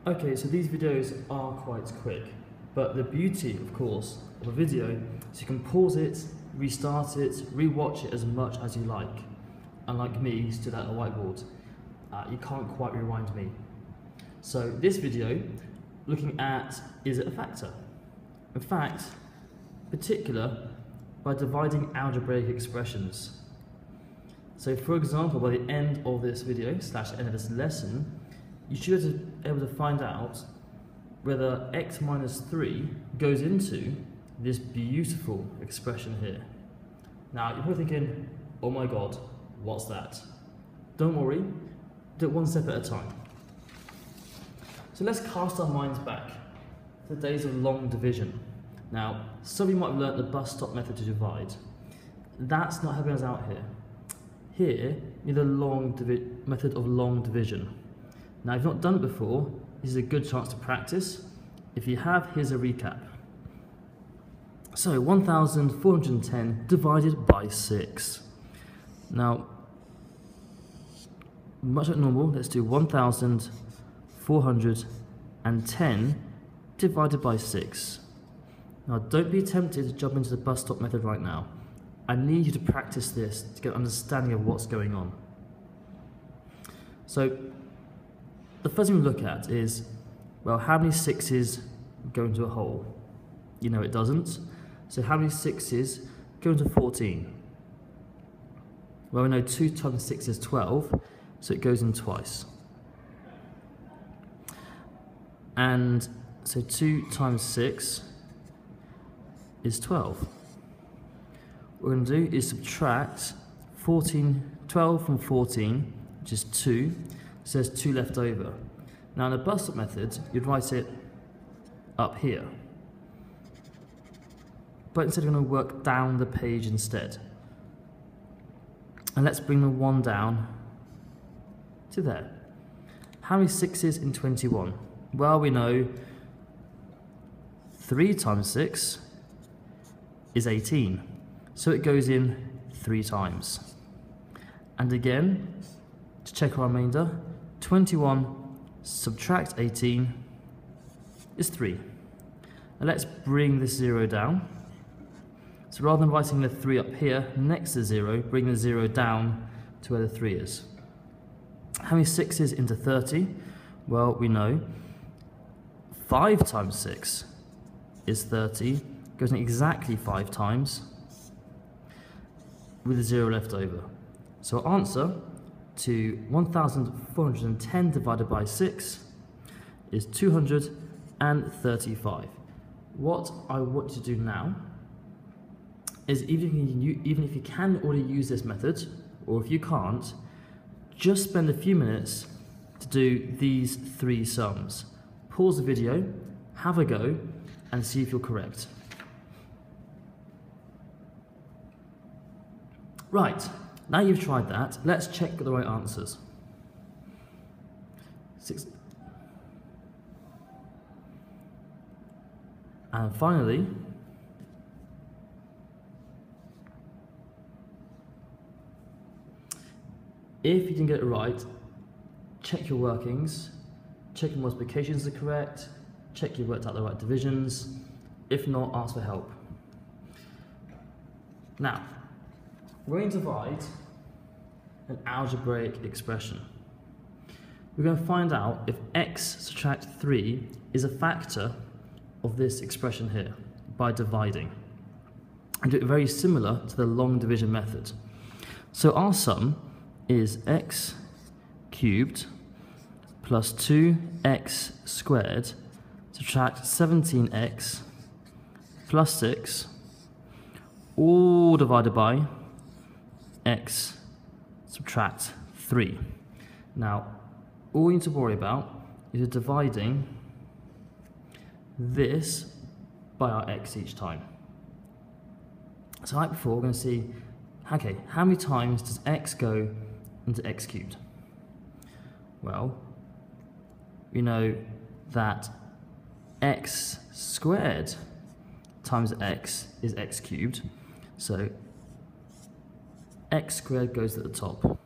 Okay, so these videos are quite quick, but the beauty, of course, of a video is you can pause it, restart it, re-watch it as much as you like. Unlike me, who stood at a whiteboard, you can't quite rewind me. So this video, looking at, is it a factor? In fact, particular by dividing algebraic expressions. So for example, by the end of this video, / end of this lesson, you should be able to find out whether x minus 3 goes into this beautiful expression here. Now, you're probably thinking, oh my god, what's that? Don't worry, do it one step at a time. So let's cast our minds back to the days of long division. Now, some of you might have learnt the bus stop method to divide. That's not helping us out here. Here, you need the method of long division. Now, if you've not done it before, this is a good chance to practice. If you have, here's a recap. So, 1,410 divided by 6. Now, much like normal, let's do 1,410 divided by 6. Now, don't be tempted to jump into the bus stop method right now. I need you to practice this to get an understanding of what's going on. So, the first thing we look at is, well, how many 6's go into a hole? You know it doesn't. So how many 6's go into 14? Well, we know 2 times 6 is 12, so it goes in twice. And so 2 times 6 is 12. What we're going to do is subtract 12 from 14, which is 2. So there's 2 left over. Now in the bus stop method, you'd write it up here. But instead we're going to work down the page instead. And let's bring the 1 down to there. How many 6's in 21? Well, we know 3 times 6 is 18. So it goes in 3 times. And again, to check our remainder, 21 subtract 18 is 3. Now let's bring this 0 down. So rather than writing the 3 up here next to 0, bring the 0 down to where the 3 is. How many 6's into 30? Well, we know 5 times 6 is 30, goes in exactly 5 times, with a 0 left over. So our answer to 1,410 divided by 6 is 235. What I want you to do now is, even if you can already use this method, or if you can't, just spend a few minutes to do these 3 sums. Pause the video, have a go, and see if you're correct. Right, now you've tried that, let's check the right answers. 6. And finally, if you didn't get it right, check your workings, check your multiplications are correct, check you worked out the right divisions. If not, ask for help. Now, we're going to divide an algebraic expression. We're going to find out if x subtract 3 is a factor of this expression here by dividing. And do it very similar to the long division method. So our sum is x cubed plus 2x squared subtract 17x plus 6 all divided by x subtract 3. Now, all you need to worry about is dividing this by our x each time. So like before, we're going to see, okay, how many times does x go into x cubed? Well, we know that x squared times x is x cubed, so x squared goes at the top.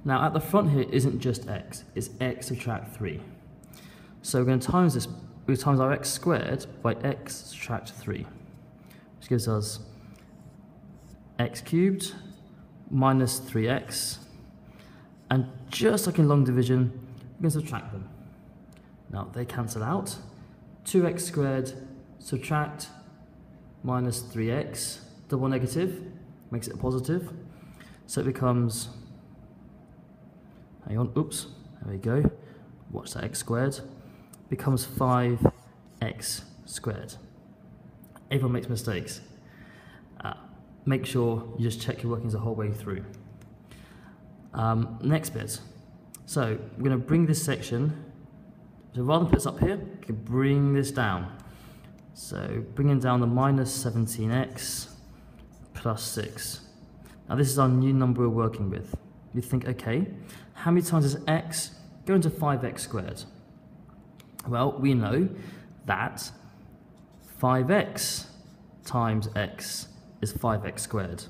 Now at the front here isn't just x, it's x subtract 3. So we're going to times this, we times our x squared by x subtract 3, which gives us x cubed minus 3x, and just like in long division, we're going to subtract them. Now they cancel out. 2x squared subtract minus 3x, double negative, makes it a positive. So it becomes, hang on, oops, there we go. Watch that, x squared becomes 5x squared. Everyone makes mistakes. Make sure you just check your workings the whole way through. Next bit. So we're going to bring this section, so rather than put this up here, we can bring this down. So bringing down the minus 17x plus 6. Now this is our new number we're working with. You think, okay, how many times does x go into 5x squared? Well, we know that 5x times x is 5x squared.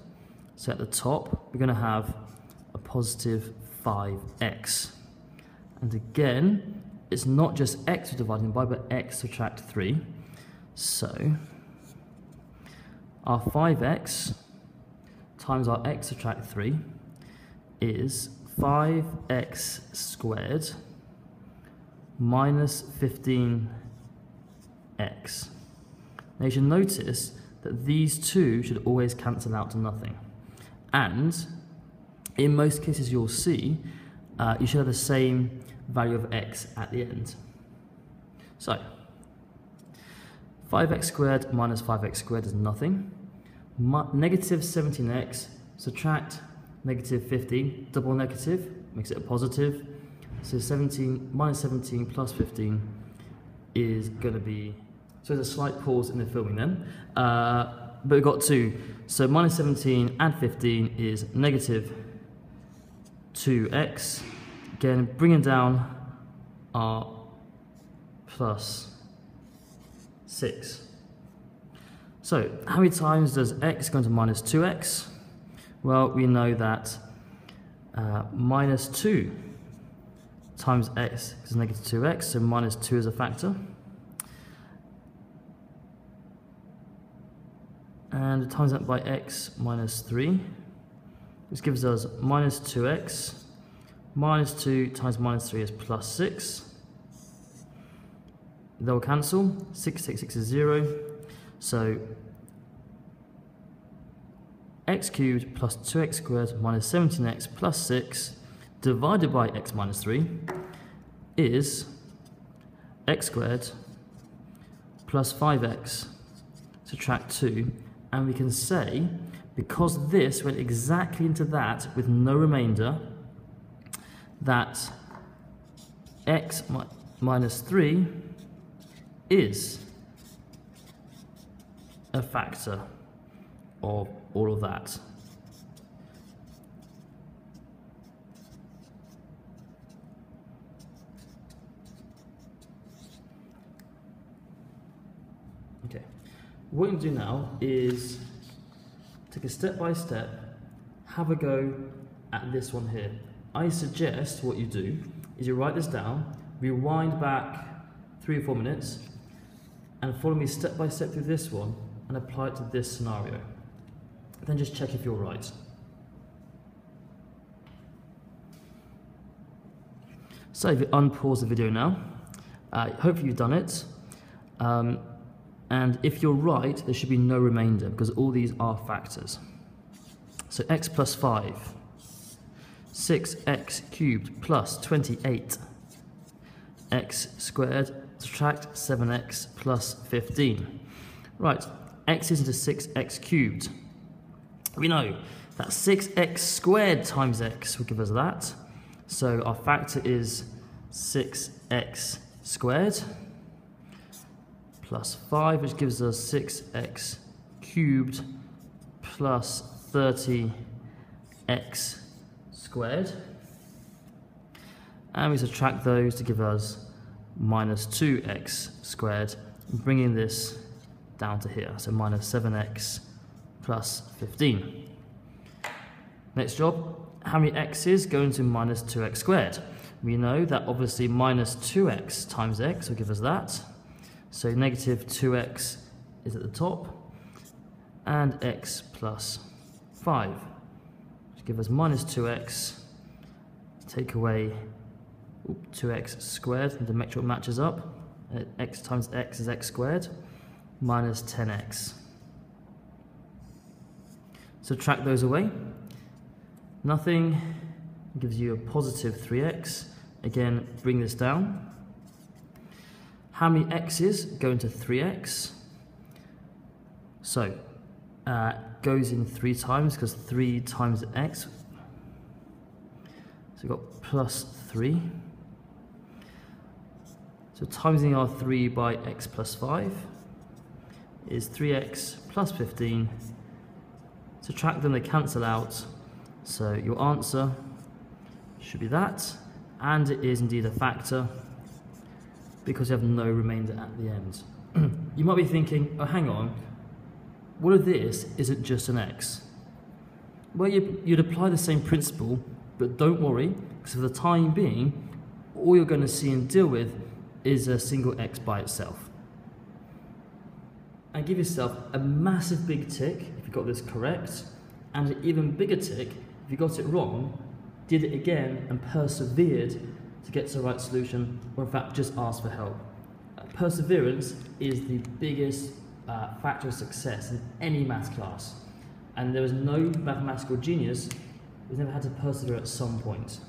So at the top, we're going to have a positive 5x. And again, it's not just x we're dividing by, but x subtract 3. So our 5x times our x subtract 3 is 5x squared minus 15x. Now you should notice that these two should always cancel out to nothing. And in most cases you'll see you should have the same value of x at the end. So 5x squared minus 5x squared is nothing. Negative 17x, subtract negative 15, double negative, makes it a positive. So 17 minus 17 plus 15 is going to be, so there's a slight pause in the filming then, but we've got 2. So minus 17 and 15 is negative 2x. Again, bringing down our plus 6. So how many times does x go into minus 2x? Well, we know that minus 2 times x is negative 2x, so minus 2 is a factor. And times that by x minus 3, which gives us minus 2x. Minus 2 times minus 3 is plus 6. They'll cancel. 6 takes 6 is 0. So x cubed plus 2x squared minus 17x plus 6 divided by x minus 3 is x squared plus 5x subtract 2. And we can say, because this went exactly into that with no remainder, that x minus 3 is a factor of all of that. Okay, what we're going to do now is take a step by step, have a go at this one here. I suggest what you do is you write this down, rewind back 3 or 4 minutes, and follow me step by step through this one and apply it to this scenario. Then just check if you're right. So if you unpause the video now, hopefully you've done it. And if you're right, there should be no remainder because all these are factors. So x plus 5, 6x cubed plus 28, x squared, subtract 7x plus 15. Right, x is into 6x cubed. We know that 6x squared times x will give us that. So our factor is 6x squared plus 5, which gives us 6x cubed plus 30x squared. And we subtract those to give us minus 2x squared, bringing this down to here. So minus 7x plus 15. Next job, how many x's go into minus 2x squared? We know that obviously minus 2x times x will give us that. So negative 2x is at the top, and x plus 5, which gives us minus 2x. Take away 2x squared and to make sure it matches up. X times x is x squared, minus 10x. Subtract those away. Nothing gives you a positive 3x. Again, bring this down. How many x's go into 3x? So, goes in 3 times because 3 times x. So we've got plus 3. So timesing our 3 by x plus 5 is 3x plus 15. Subtract them, they cancel out. So your answer should be that. And it is indeed a factor because you have no remainder at the end. You might be thinking, oh hang on, what if this isn't just an x? Well, you'd apply the same principle, but don't worry, because for the time being, all you're going to see and deal with is a single x by itself. And give yourself a massive big tick if you got this correct, and an even bigger tick if you got it wrong, did it again and persevered to get to the right solution, or in fact just asked for help. Perseverance is the biggest factor of success in any maths class, and there is no mathematical genius who's never had to persevere at some point.